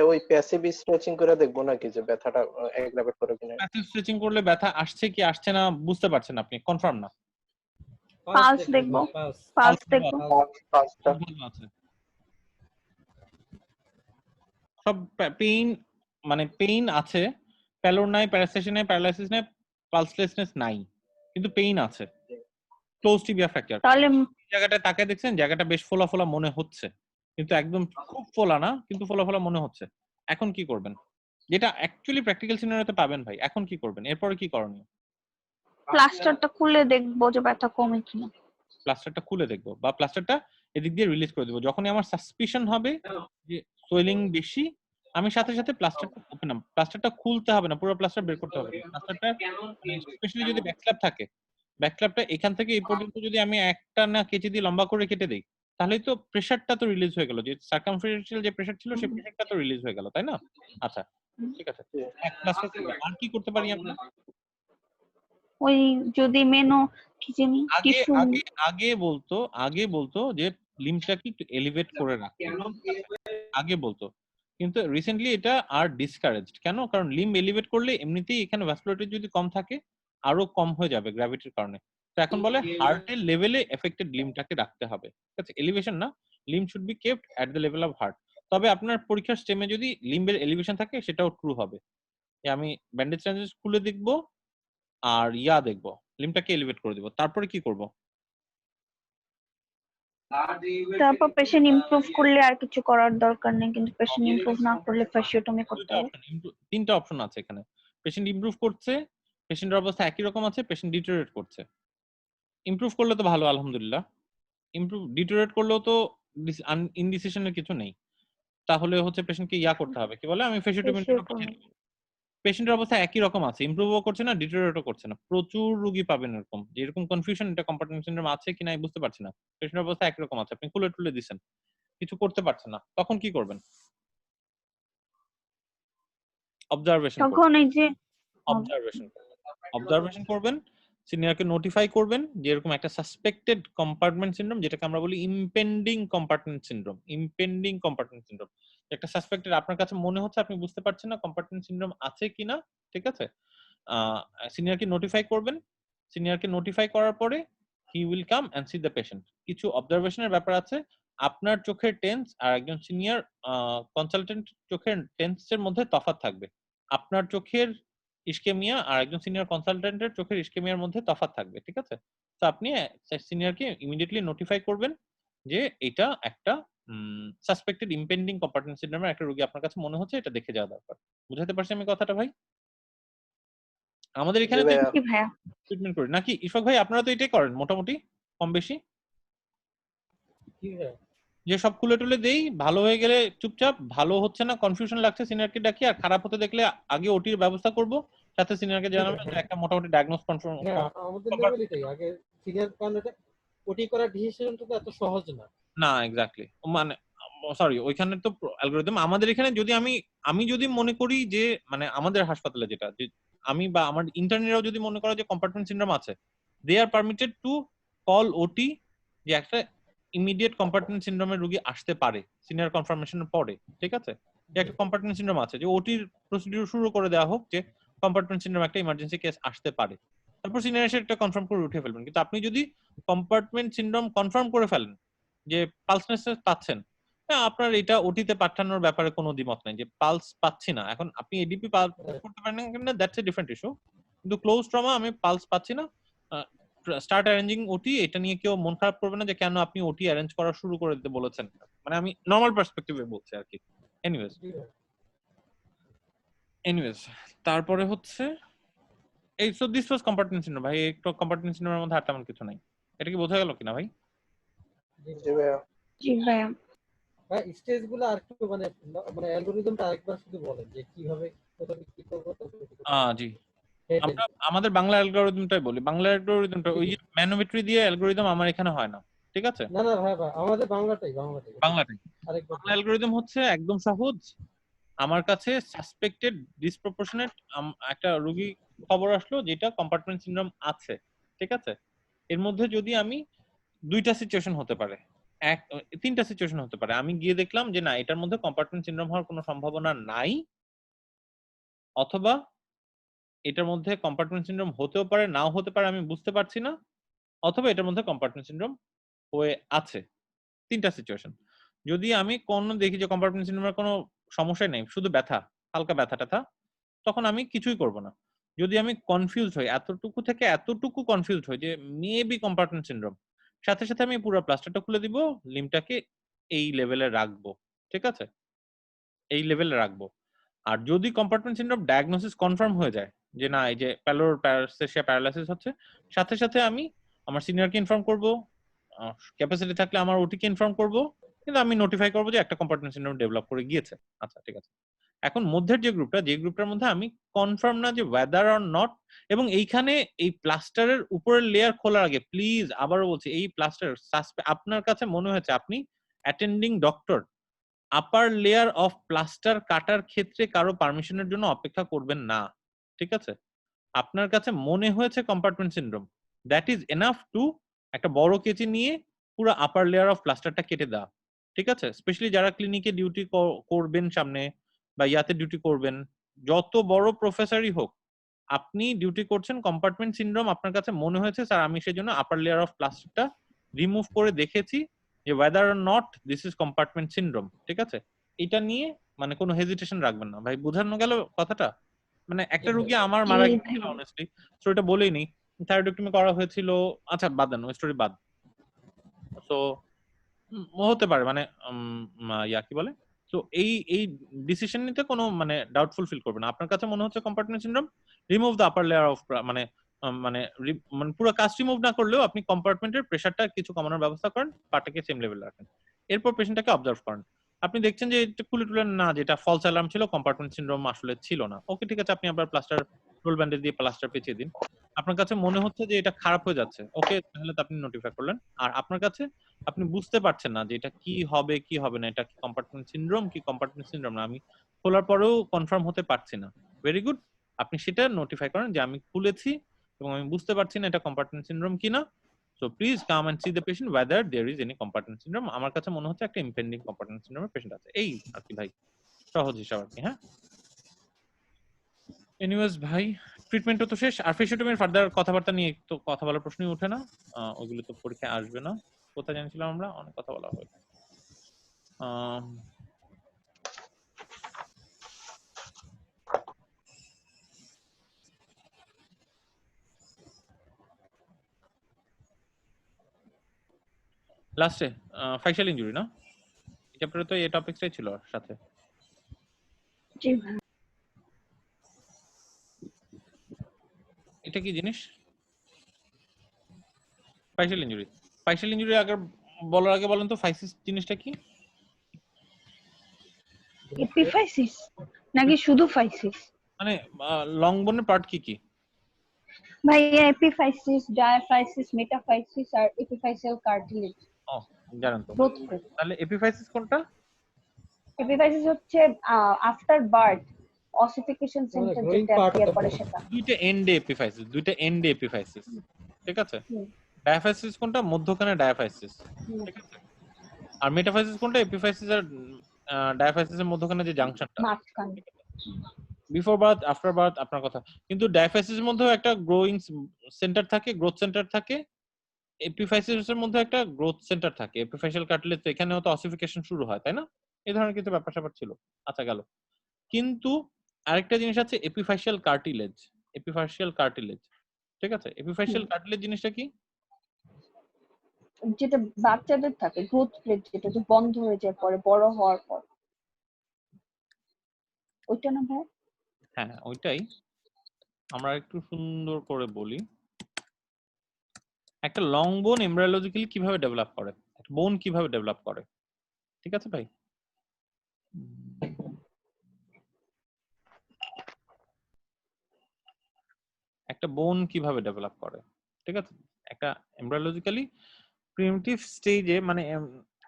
ওই প্যাসিভ স্ট্রেচিং করে দেখবো নাকি যে ব্যথাটা এগ্রাভেট করে কিনা। প্যাসিভ স্ট্রেচিং করলে ব্যথা আসছে কি আসছে না বুঝতে পারছেন আপনি, কনফার্ম না। পালস দেখবো, পালস দেখবো। পাঁচটা ভালো আছে, সব পেইন মানে পেইন আছে, প্যালোর নাই, প্যারাসিস নাই, প্যারালাইসিস নাই, পালসলেসনেস নাই, কিন্তু পেইন আছে। ক্লোজ টিবিয়া ফ্র্যাকচার তাহলে জায়গাটা তাকায় দেখছেন, জায়গাটা বেশ ফোলা ফোলা মনে হচ্ছে, কিন্তু একদম খুব ফোলা না, কিন্তু ফোলা ফোলা মনে হচ্ছে। এখন কি করবেন? যেটা অ্যাকচুয়ালি প্র্যাকটিক্যাল সিনারিওতে পাবেন ভাই। এখন কি করবেন? এরপরে কি করণীয়? প্লাস্টারটা খুলে দেখবো যে ব্যথা কমে কিনা। প্লাস্টারটা খুলে দেখবো বা প্লাস্টারটা এদিক দিয়ে রিলিজ করে দেবো। যখনই আমার সাসপিশন হবে যে সোয়েলিং বেশি, আমি সাথে সাথে প্লাস্টারটা ওপেন, প্লাস্টারটা খুলতে হবে না, পুরো প্লাস্টার বের করতে হবে না। প্লাস্টারটা মানে স্পেশালি যদি ব্যাকস্ল্যাব থাকে, ব্যাকস্ল্যাবটা এখান থেকে এই পর্যন্ত যদি আমি একটা না কেচি দিয়ে লম্বা করে কেটে দেই, তাহলেই তো প্রেসারটা তো রিলিজ হয়ে গেল, যে সার্কামফারেন্সিয়াল যে প্রেসার ছিল সেই প্রেসারটা তো রিলিজ হয়ে গেল, তাই না? আচ্ছা, ঠিক আছে। এক প্লাস্টার আর কি করতে পারি আমরা? ওই যদি মেনো কি জানি আগে টিস্যু। আগে আগে বলতো যে লিম্ফটাকে একটু এলিভেট করে রাখতে, আগে বলতো, কিন্তু রিসেন্টলি এটা আর ডিসকারেজড। কেন? কারণ লিম্ব এলিভেট করলে এমনিতেই এখানে ভাস্কুলারিটি যদি কম থাকে আরো কম হয়ে যাবে গ্র্যাভিটির কারণে। তো এখন বলে হার্টের লেভেলে এফেক্টেড লিম্বটাকে রাখতে হবে, ঠিক আছে? এলিভেশন না, limb should be kept at the level of heart. তবে আপনার পরীক্ষার স্টেমে যদি লিম্বের এলিভেশন থাকে সেটাও ট্রু হবে। আমি ব্যান্ডেজ ট্যান্ডেজ খুলে দেখবো আর দেখবো, লিম্বটাকে এলিভেট করে দিব। তারপরে কি করব? তারপর পেশেন্ট ইমপ্রুভ করলে আর কিছু করার দরকার নেই, কিন্তু পেশেন্ট ইমপ্রুভ না করলে ফাসিওটমি করতে হবে। তিনটা অপশন আছে এখানে। পেশেন্ট ইমপ্রুভ করছে, পেশেন্টের অবস্থা একই রকম আছে, পেশেন্ট ডিটোরিয়েট করছে। ইমপ্রুভ করলে তো ভালো, আলহামদুলিল্লাহ। ইমপ্রুভ ডিটোরিয়েট করলেও তো ইনডিসিশনের কিছু নেই। তাহলে হচ্ছে পেশেন্টকে করতে হবে, কি বলে, আমি ফাসিওটমি পাঠিয়ে দেব। পেশেন্টের অবস্থা একই রকম আছে, ইমপ্রুভও করছে না, ডিটোরিয়েটও করছে না। প্রচুর রোগী পাবেন এরকম, যে এরকম কনফিউশন, এটা কম্পার্টমেন্ট সিনড্রোম আছে কিনা আমি বুঝতে পারছি না। পেশেন্টের অবস্থা একই রকম আছে, আপনি খুলে টুলে দিছেন, কিছু করতে পারছেন না, তখন কি করবেন? অবজারভেশন করবেন। তখন এই যে অবজারভেশন করবেন, সিনিয়রকে নোটিফাই করবেন যে এরকম একটা সাসপেক্টেড কম্পার্টমেন্ট সিনড্রোম, যেটাকে আমরা বলি ইমপেন্ডিং কম্পার্টমেন্ট সিনড্রোম। ইমপেন্ডিং কম্পার্টমেন্ট সিনড্রোম একটা সাসপেক্টেড, আপনার কাছে মনে হচ্ছে, আপনি বুঝতে পারছেন না কম্পার্টমেন্ট সিনড্রোম আছে কিনা, ঠিক আছে? সিনিয়রকে নোটিফাই করবেন। সিনিয়রকে নোটিফাই করার পরে he will come and see the patient. কিছু অবজারভেশনের ব্যাপার আছে, আপনার চোখের টেন্স আর একজন সিনিয়র কনসালটেন্ট চোখের টেন্সের মধ্যে তফাৎ থাকবে। আপনার চোখের ইস্কেমিয়া আর একজন সিনিয়র কনসালটেন্টের চোখের ইস্কেমিয়ার মধ্যে তফাৎ থাকবে, ঠিক আছে? তো আপনি সিনিয়রকে ইমিডিয়েটলি নোটিফাই করবেন যে এটা একটা সাসপেক্টেড ইমপেন্ডিং কম্পার্টমেন্ট সিনড্রোমের একটা রোগী আপনার কাছে মনে হচ্ছে, এটা দেখে যাওয়া দরকার। বুঝাতে পারছি আমি কথাটা ভাই? আমাদের এখানে তো কি ভাইয়া ট্রিটমেন্ট করি নাকি ইশফাক ভাই? আপনারা তো এটাই করেন মোটামুটি কম বেশি, যে সব খুলে টুলে দেই, ভালো হয়ে গেলে চুপচাপ, ভালো হচ্ছে না, কনফিউশন লাগছে, সিনিয়রকে ডাকি, আর খারাপ হতে দেখলে আগে ওটির ব্যবস্থা করব, সাথে সিনিয়রকে জানাবো যে একটা মোটামুটি ডায়াগনোস কনফার্ম। আমাদের লেভেল এটাই আগে সিনিয়র, কারণ এটা ওটি করার ডিসিশনটা তো এত সহজ না। না এক্স্যাক্টলি, মানে সরি, ওইখানে তো অ্যালগরিদম। আমাদের এখানে যদি আমি যদি মনে করি যে, মানে আমাদের হাসপাতালে যেটা, যে আমি বা আমার ইন্টার্নেরাও যদি মনে করে যে কম্পার্টমেন্ট সিনড্রোম আছে, দে আর পারমিটেড টু কল ওটি, যে একটা ইমিডিয়েট কম্পার্টমেন্ট সিনড্রোমের রোগী আসতে পারে সিনিয়র কনফার্মেশনের পরে, ঠিক আছে? যে একটা কম্পার্টমেন্ট সিনড্রোম আছে, যে ওটির প্রসিডিউর শুরু করে দেওয়া হোক, যে কম্পার্টমেন্ট সিনড্রোম একটা ইমার্জেন্সি কেস আসতে পারে, তারপর সিনিয়র এসে একটা কনফার্ম করে উঠে ফেলবেন। কিন্তু আপনি যদি কম্পার্টমেন্ট সিনড্রোম কনফার্ম করে ফেলেন যে পালসনেস পাচ্ছেন, হ্যাঁ, আপনার এটা ওটিতে পাঠানোর ব্যাপারে কোনো দ্বিমত নাই, যে পালস পাচ্ছি না, এখন আপনি এডিপি করতে পারেন না, দ্যাটস এ ডিফারেন্ট ইস্যু। কিন্তু ক্লোজ ট্রমা, আমি পালস পাচ্ছি না, স্টার্ট অ্যারেঞ্জিং ওটি, এটা নিয়ে কেউ মন খারাপ করবে না যে কেন আপনি ওটি অ্যারেঞ্জ করা শুরু করে দিতে বলেছেন। মানে আমি নরমাল পার্সপেক্টিভে বলছি আর কি। এনিওয়েজ তারপরে হচ্ছে এই, so this was compartment syndrome ভাই। একটু কম্পার্টমেন্ট সিনড্রোমের মধ্যে আর তেমন কিছু নাই। এটা কি বোঝা গেল কিনা ভাই? জি ভাইয়া। জি ভাইয়া। ভাই স্টেজগুলো আর একটু মানে অ্যালগরিদমটা আরেকবার শুধু বলেন যে কিভাবে কোথায় কি করব। জি, আমরা আমাদের বাংলা অ্যালগরিদমটাই বলি। বাংলা অ্যালগরিদমটা ওই যে ম্যানোমেট্রি দিয়ে অ্যালগরিদম আমার এখানে হয় না, ঠিক আছে? না ভাই আমাদের বাংলাটাই বাংলা অ্যালগরিদম হচ্ছে একদম সহজ। আমার কাছে সাসপেক্টেড ডিসপ্রপোর্শনেট একটা রোগী খবর আসলো যেটা কম্পার্টমেন্ট সিনড্রোম আছে, ঠিক আছে। এর মধ্যে যদি আমি দুইটা সিচুয়েশন হতে পারে, তিনটা সিচুয়েশন হতে পারে, আমি গিয়ে দেখলাম যে না এটার মধ্যে কম্পার্টমেন্ট সিনড্রোম হওয়ার কোনো সম্ভাবনা নাই, অথবা এটার মধ্যে কম্পার্টমেন্ট সিনড্রোম হতেও পারে নাও হতে পারে আমি বুঝতে পারছি না, অথবা এটার মধ্যে কম্পার্টমেন্ট সিনড্রোম হয়ে আছে। তিনটা সিচুয়েশন। যদি আমি কোনো দেখি যে কম্পার্টমেন্ট সিনড্রোমের কোনো সমস্যাই নেই, শুধু ব্যথা, হালকা ব্যথা ট্যাথা, তখন আমি কিছুই করব না। যদি আমি কনফিউজড হই, এতটুকু থেকে এতটুকু কনফিউজড হই যে মেবি কম্পার্টমেন্ট সিনড্রোম, সাথে সাথে আমি পুরো প্লাস্টারটা খুলে দিব, লিম্বটাকে এই লেভেলে রাখবো, ঠিক আছে, এই লেভেলে রাখবো। আর যদি কম্পার্টমেন্ট সিনড্রোম ডায়াগনোসিস কনফার্ম হয়ে যায় যে না এই যে প্যালোর প্যারাসেশিয়া প্যারালাইসিস হচ্ছে, সাথে সাথে আমি আমার সিনিয়রকে ইনফর্ম করব, ক্যাপাসিটি থাকলে আমার ওটিকে ইনফর্ম করব, কিন্তু আমি নোটিফাই করব যে একটা কম্পার্টমেন্ট সিনড্রোম ডেভেলপ করে গিয়েছে। আচ্ছা ঠিক আছে। এখন মধ্যের যে গ্রুপটা, যে গ্রুপটার মধ্যে আমি কনফার্ম না যে ওয়েদার অর নট, এবং এইখানে এই প্লাস্টারের উপরের লেয়ার খোলার আগে প্লিজ আবারও বলছি, এই প্লাস্টার আপনার কাছে মনে হয়েছে আপনি attending doctor, upper layer of plaster কাটার ক্ষেত্রে কারো পারমিশনের জন্য অপেক্ষা করবেন না, ঠিক আছে। আপনার কাছে মনে হয়েছে compartment syndrome, that is enough to একটা বড় কেচি নিয়ে পুরো আপার লেয়ার অফ প্লাস্টারটা কেটে দেওয়া, ঠিক আছে। স্পেশালি যারা ক্লিনিকে ডিউটি করবেন সামনে বা ইয়াতে ডিউটি করবেন, যত বড় প্রফেসরই হোক, আপনি ডিউটি করছেন, কম্পার্টমেন্ট সিনড্রোম আপনার কাছে মনে হয়েছে স্যার আমি সেই জন্য আপার লেয়ার অফ প্লাস্টারটা রিমুভ করে দেখেছি যে weather or not this is compartment syndrome, ঠিক আছে। এটা নিয়ে মানে কোনো হেজিটেশন রাখবেন না ভাই, বোঝানো গেল কথাটা? মানে একটা রুগী আমার মারা জি গিয়েছিল ভাইয়া। অনেস্টলি, স্টোরিটা বলেই নেই, থাইরয়েডেক্টমি করা হয়েছিল, আচ্ছা বাদ দেন ওই স্টোরি বাদ। তো হতে পারে মানে ইয়া কি বলে, তো এই ডিসিশন নিতে কোনো মানে ডাউটফুল ফিল করবে না। আপনার কাছে মনে হচ্ছে compartment syndrome, remove the upper layer of মানে মানে মানে পুরো কাজ রিমুভ না করলেও আপনি কম্পার্টমেন্টের প্রেসারটা কিছু কমানোর ব্যবস্থা করেন, পাটাকে সেম লেভেল রাখেন, এরপর পেশেন্টটাকে অবজার্ভ করেন। আপনি দেখছেন যে এটা খুলে টুলেন না, যেটা ফলস অ্যালার্ম ছিল, কম্পার্টমেন্ট সিনড্রোম আসলে ছিল না, ওকে ঠিক আছে, আপনি আবার প্লাস্টার রোল ব্যান্ডেজ দিয়ে প্লাস্টার পেঁচিয়ে দিন। আপনার কাছে মনে হচ্ছে যে এটা খারাপ হয়ে যাচ্ছে, ওকে, তাহলে তো আপনি নোটিফাই করলেন। আর আপনার কাছে আপনি বুঝতে পারছেন না যে এটা কি হবে কি হবে না, এটা কি কম্পার্টমেন্ট সিনড্রোম কি কম্পার্টমেন্ট সিনড্রোম না, আমি খোলার পরেও কনফার্ম হতে পারছি না, ভেরি গুড, আপনি সেটা নোটিফাই করেন যে আমি খুলেছি এবং আমি বুঝতে পারছি না এটা কম্পার্টমেন্ট সিনড্রোম কিনা, so please come and see the patient whether there is any compartment syndrome. আমার কাছে মনে হচ্ছে একটা ইম্পেন্ডিং কম্পার্টমেন্ট সিনড্রোমের পেশেন্ট আছে, এই আর কি ভাই, সহজ হিসাব আর কি। হ্যাঁ, এনিওয়েজ ভাই, ট্রিটমেন্টও তো শেষ, আর ফিজিওটমির ফার্দার কথাবার্তা নিয়ে তো কথা বলার প্রশ্নই ওঠে না, ওইগুলো তো পরীক্ষায় আসবে না। কোথায় জানিয়েছিলাম আমরা, অনেক কথা বলা হয়। লাস্টে ফাইশিয়াল ইনজুরি না, চ্যাপ্টারে তো এই টপিকসটাই ছিল সাথে। জি ভাই। এটা কি জিনিস ফাইশিয়াল ইনজুরি? ফাইশিয়াল ইনজুরি আগে বলার আগে বলেন তো ফাইসিস জিনিসটা কি? এপিফাইসিস নাকি শুধু ফাইসিস? মানে লং বোনের পার্ট কি কি? ভাইয়া এপিফাইসিস, ডায়াফাইসিস, মেটাফাইসিস আর এপিফাইসিয়াল কার্টিলেজ। ও জানেন তো, গ্রোথ প্লেট। তাহলে এপিফাইসিস কোনটা? এপিফাইসিস হচ্ছে after birth ossification centre growing যেটা part of অ্যাপিয়ার the করে bone. সেটা। দুইটা এন্ডে এপিফাইসিস, দুইটা এন্ডে এপিফাইসিস, ঠিক আছে। ডায়াফাইসিস কোনটা? মধ্যখানে ডায়াফাইসিস, ঠিক আছে। আর মেটাফাইসিস কোনটা? এপিফাইসিস আর ডায়াফাইসিসের মধ্যখানে যে জাংশনটা, মাঝখানে। বিফোর বার্থ আফটার বার্থ আপনার কথা। কিন্তু ডায়াফাইসিসের মধ্যেও একটা গ্রোয়িং সেন্টার থাকে, গ্রোথ সেন্টার থাকে, এপিফাইসিসের মধ্যে একটা গ্রোথ সেন্টার থাকে, এপিফাইশিয়াল কার্টিলেজ, এখানেও তো অসিফিকেশন শুরু হয়, তাই না? এই ধরনের কিছু ব্যাপার স্যাপার ছিল। আচ্ছা গেল। কিন্তু আরেকটা জিনিস আছে এপিফাইশিয়াল কার্টিলেজ, এপিফাইশিয়াল কার্টিলেজ, ঠিক আছে। এপিফাইশিয়াল কার্টিলেজ জিনিসটা কি? যেটা বাচ্চাদের থাকে গ্রোথ প্লেট, যেটা যে বন্ধ হয়ে যায় পরে বড় হওয়ার পর, ওইটা না ভাই? হ্যাঁ ওইটাই। আমরা একটু সুন্দর করে বলি, একটা লং বোন এমব্রায়োলজিক্যালি কিভাবে ডেভেলপ করে, একটা বোন কিভাবে ডেভেলপ করে, ঠিক আছে ভাই। একটা বোন কিভাবে ডেভেলপ করে, ঠিক আছে। একটা এমব্রায়োলজিক্যালি প্রিমিটিভ স্টেজে, মানে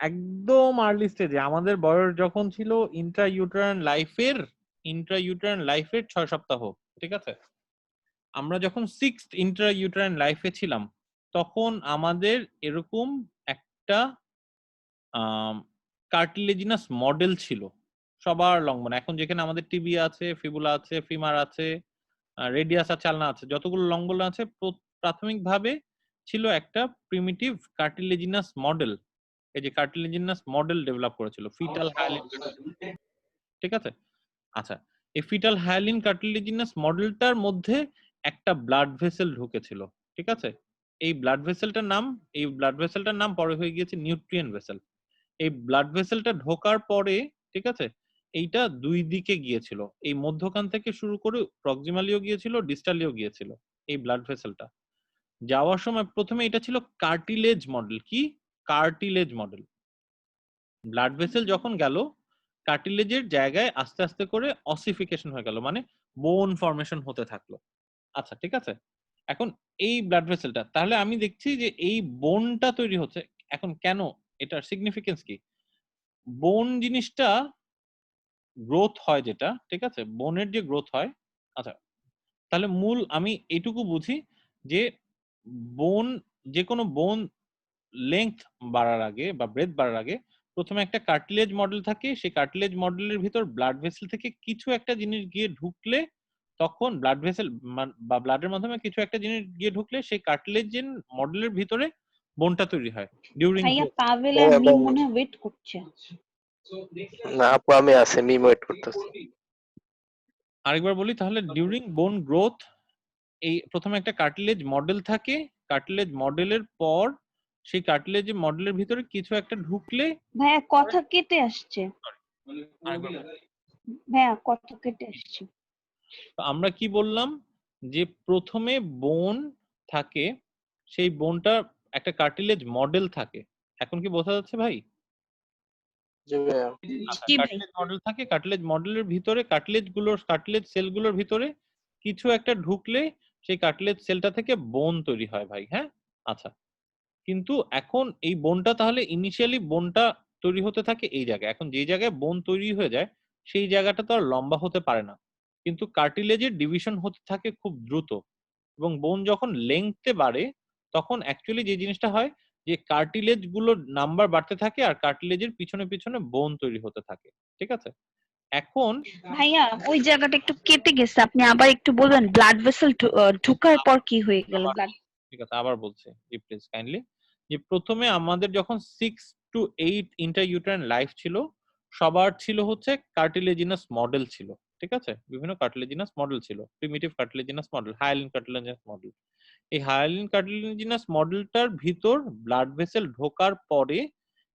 একদম আর্লি স্টেজে আমাদের বয়স যখন ছিল ইন্ট্রাইউটেরাইন লাইফের 6 সপ্তাহ, ঠিক আছে? আমরা যখন 6th ইন্ট্রাইউটেরাইন লাইফে ছিলাম তখন আমাদের এরকম একটা কার্টিলেজিনাস মডেল ছিল সবার লঙ্ঘন। এখন যেখানে আমাদের টিবি আছে, ফিবুলা আছে, ফিমার আছে, রেডিয়াস আর চালনা আছে, যতগুলো লঙ্ঘন আছে প্রাথমিকভাবে ছিল একটা প্রিমিটিভ কার্টিলেজিনাস মডেল। এই যে কার্টিলেজিনাস মডেল ডেভেলপ করেছিল ফিটাল হায়ালিন, ঠিক আছে? আচ্ছা, এই ফিটাল হায়ালিন কার্টিলেজিনাস মডেলটার মধ্যে একটা ব্লাড ভেসেল ঢুকেছিল, ঠিক আছে? এই ব্লাড ভেসেলটার নাম পরে হয়ে গিয়েছে নিউট্রিয়েন্ট ভেসেল। এই ব্লাড ভেসেলটা ঢোকার পরে, ঠিক আছে, এইটা দুই দিকে গিয়েছিল, এই মধ্যখান থেকে শুরু করে প্রক্সিমালিও গিয়েছিল, ডিস্টালিও গিয়েছিল। এই ব্লাড ভেসেলটা যাওয়ার সময় প্রথমে এটা ছিল কার্টিলেজ মডেল। কি? Cartilage model. ব্লাড ভেসেল যখন গেল কার্টিলেজের জায়গায় আস্তে আস্তে করে অসিফিকেশন হয়ে গেল, মানে বোন ফর্মেশন হতে থাকলো। আচ্ছা, ঠিক আছে। এখন এই ব্লাড ভেসেলটা, তাহলে আমি দেখছি যে এই বোনটা তৈরি হচ্ছে। এখন কেন, এটার সিগনিফিকেন্স কি? বোন জিনিসটা গ্রোথ হয় যেটা, ঠিক আছে, বোনের যে গ্রোথ হয়। আচ্ছা, তাহলে মূল আমি এইটুকু বুঝি যে বোন, যে কোনো বোন লেংথ বাড়ার আগে বা ব্রেথ বাড়ার আগে প্রথমে একটা কার্টিলেজ মডেল থাকে। সেই কার্টিলেজ মডেলের ভিতর ব্লাড ভেসেল থেকে কিছু একটা জিনিস গিয়ে ঢুকলে তখন ব্লাড ভেসেল বা ব্লাডের মাধ্যমে কিছু একটা জিনিস গিয়ে ঢুকলে সেই কার্টিলেজ মডেলের ভিতরে বোনটা তৈরি হয় ডিউরিং। ভাইয়া পাভেল আর মিম মনে হয় ওয়েট করছে। না আপু, আমি আছি, মিম ওয়েট করতেছি। আরেকবার বলি তাহলে, ডিউরিং বোন গ্রোথ এই প্রথমে একটা কার্টিলেজ মডেল থাকে। কার্টিলেজ মডেলের পর সেই কার্টিলেজ মডেলের ভিতরে কিছু একটা ঢুকলে, ভাইয়া কথা কেটে আসছে, ভাইয়া কথা কেটে আসছে। তো আমরা কি বললাম যে প্রথমে বোন থাকে, সেই বোনটা একটা কার্টিলেজ মডেল থাকে। এখন কি বোঝা যাচ্ছে ভাই? জি ভাইয়া। জি ভাই। কার্টিলেজ মডেল থাকে, কার্টিলেজ মডেলের ভিতরে কার্টিলেজ সেলগুলোর ভিতরে কিছু একটা ঢুকলে সেই কার্টিলেজ সেলটা থেকে বোন তৈরি হয় ভাই। হ্যাঁ, আচ্ছা। কিন্তু এখন এই বোনটা, তাহলে ইনিশিয়ালি বোনটা তৈরি হতে থাকে এই জায়গায়। এখন যে জায়গায় বোন তৈরি হয়ে যায় সেই জায়গাটা তো আর লম্বা হতে পারে না, কিন্তু কার্টিলেজের ডিভিশন হতে থাকে খুব দ্রুত। এবং বোন যখন লেংথে বাড়ে তখন অ্যাকচুয়ালি যে জিনিসটা হয় যে কার্টিলেজ গুলোর নাম্বার বাড়তে থাকে আর কার্টিলেজের পিছনে পিছনে বোন তৈরি হতে থাকে, ঠিক আছে? এখন ভাইয়া ওই জায়গাটা একটু কেটে গেছে, আপনি আবার একটু বলবেন ব্লাড ভেসেল ঢোকার পর কি হয়ে গেল? ব্লাড, ঠিক আছে, আবার বলছি, প্লিজ কাইন্ডলি। যে প্রথমে আমাদের যখন 6 to 8 ইন্টারইউটেরাইন লাইফ ছিল, সবার ছিল হচ্ছে কার্টিলেজিনাস মডেল ছিল, ঠিক আছে? বিভিন্ন কার্টিলেজিনাস মডেল ছিল, primitive cartilaginous model, hyaline cartilaginous model. এই হায়ালিন কার্টিলেজিনাস মডেলটার ভিতর ব্লাড ভেসেল ঢোকার পরে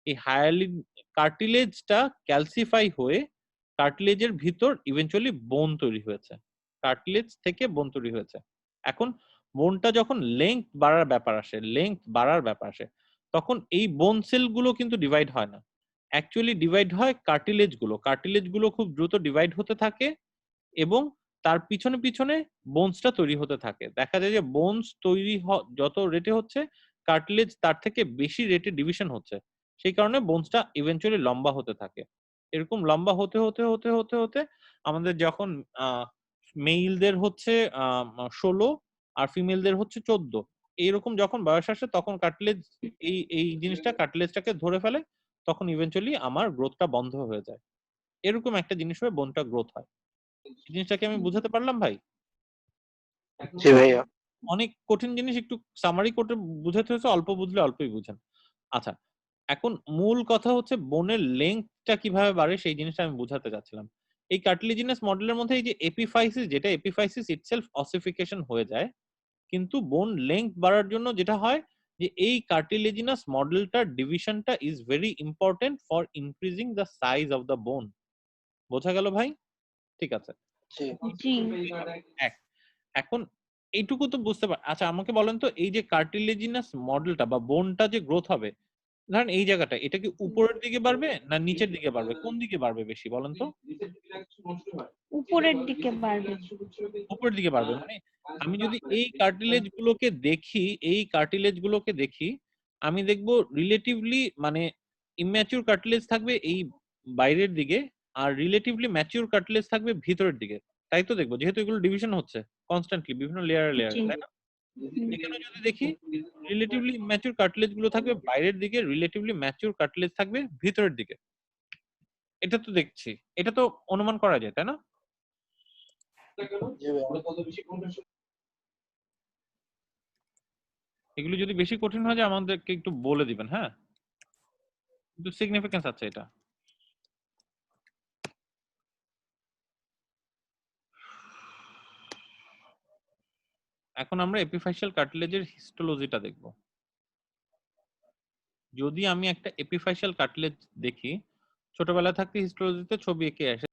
এই হায়ালিন কার্টিলেজটা ক্যালসিফাই হয়ে কার্টিলেজের ভিতর ইভেন্চুয়ালি বোন তৈরি হয়েছে। কার্টিলেজ থেকে বোন তৈরি হয়েছে। এখন বোনটা যখন লেংথ বাড়ার ব্যাপার আসে তখন এই বোন সেলগুলো কিন্তু ডিভাইড হয় না, অ্যাকচুয়ালি ডিভাইড হয় কার্টিলেজ গুলো খুব দ্রুত ডিভাইড হতে থাকে এবং তার পিছনে পিছনে বোনসটা তৈরি হতে থাকে। দেখা যায় যে বোনস তৈরি যত রেটে হচ্ছে কার্টিলেজ তার থেকে বেশি রেটে ডিভিশন হচ্ছে, সেই কারণে বোনসটা ইভেন্চুয়ালি লম্বা হতে থাকে। এরকম লম্বা হতে হতে হতে হতে হতে আমাদের যখন মেইলদের হচ্ছে 16 আর ফিমেলদের হচ্ছে 14, এইরকম যখন বয়স আসে তখন কার্টিলেজ এই জিনিসটা কার্টিলেজটাকে ধরে ফেলে, তখন ইভেন্চুয়ালি আমার গ্রোথটা বন্ধ হয়ে যায়। এরকম একটা জিনিস হয়ে বোনটা গ্রোথ হয়। জিনিসটাকে আমি বুঝাতে পারলাম ভাই? জি ভাইয়া। অনেক কঠিন জিনিস একটু সামারি করে বুঝাতে হচ্ছে, অল্প বুঝলে অল্পই বুঝেন। আচ্ছা, এখন মূল কথা হচ্ছে বোনের লেংথটা কিভাবে বাড়ে সেই জিনিসটা আমি বুঝাতে চাচ্ছিলাম। এই কার্টিলেজিনাস মডেলের মধ্যে এই যে এপিফাইসিস, যেটা এপিফাইসিস ইটসেলফ অসিফিকেশন হয়ে যায়, কিন্তু বোন লেংথ বাড়ার জন্য যেটা হয় যে এই কার্টিলেজিনাস মডেলটার ডিভিশনটা is very important for increasing the size of the bone. বোঝা গেল ভাই? ঠিক আছে। জি। জি এখন এইটুকু তো বুঝতে পার। আচ্ছা আমাকে বলেন তো, এই যে কার্টিলেজিনাস মডেলটা বা বোনটা যে গ্রোথ হবে, ধরেন এই জায়গাটা, এটা কি উপরের দিকে বাড়বে না নিচের দিকে বাড়বে? কোন দিকে বাড়বে বেশি বলেন তো? উপরের দিকে বাড়বে। উপরের দিকে বাড়বে। মানে আমি যদি এই কার্টিলেজ গুলোকে দেখি আমি দেখবো রিলেটিভলি মানে ইম্যাচিউর কার্টিলেজ থাকবে এই বাইরের দিকে, আর রিলেটিভলি ম্যাচিউর কার্টিলেজ থাকবে ভিতরের দিকে। তাই তো দেখবো, যেহেতু এগুলো ডিভিশন হচ্ছে কনস্ট্যান্টলি বিভিন্ন লেয়ারে লেয়ারে, জি। তাই না? এখানে যদি দেখি রিলেটিভলি ম্যাচিউর কার্টিলেজ গুলো থাকবে বাইরের দিকে, রিলেটিভলি ম্যাচিউর কার্টিলেজ থাকবে ভিতরের দিকে। এটা তো দেখছি, এটা তো অনুমান করা যায়, তাই না? জি ভাইয়া। এগুলো যদি বেশি কঠিন হয় যায় আমাদেরকে একটু বলে দিবেন, হ্যাঁ? কিন্তু সিগনিফিকেন্স আছে এটা। এখন আমরা এপিফাইশিয়াল কার্টিলেজের হিস্টোলজিটা দেখব। যদি আমি একটা এপিফাইশিয়াল কার্টিলেজ দেখি, ছোটবেলা থাকতে হিস্টোলজিতে ছবি এঁকে আসে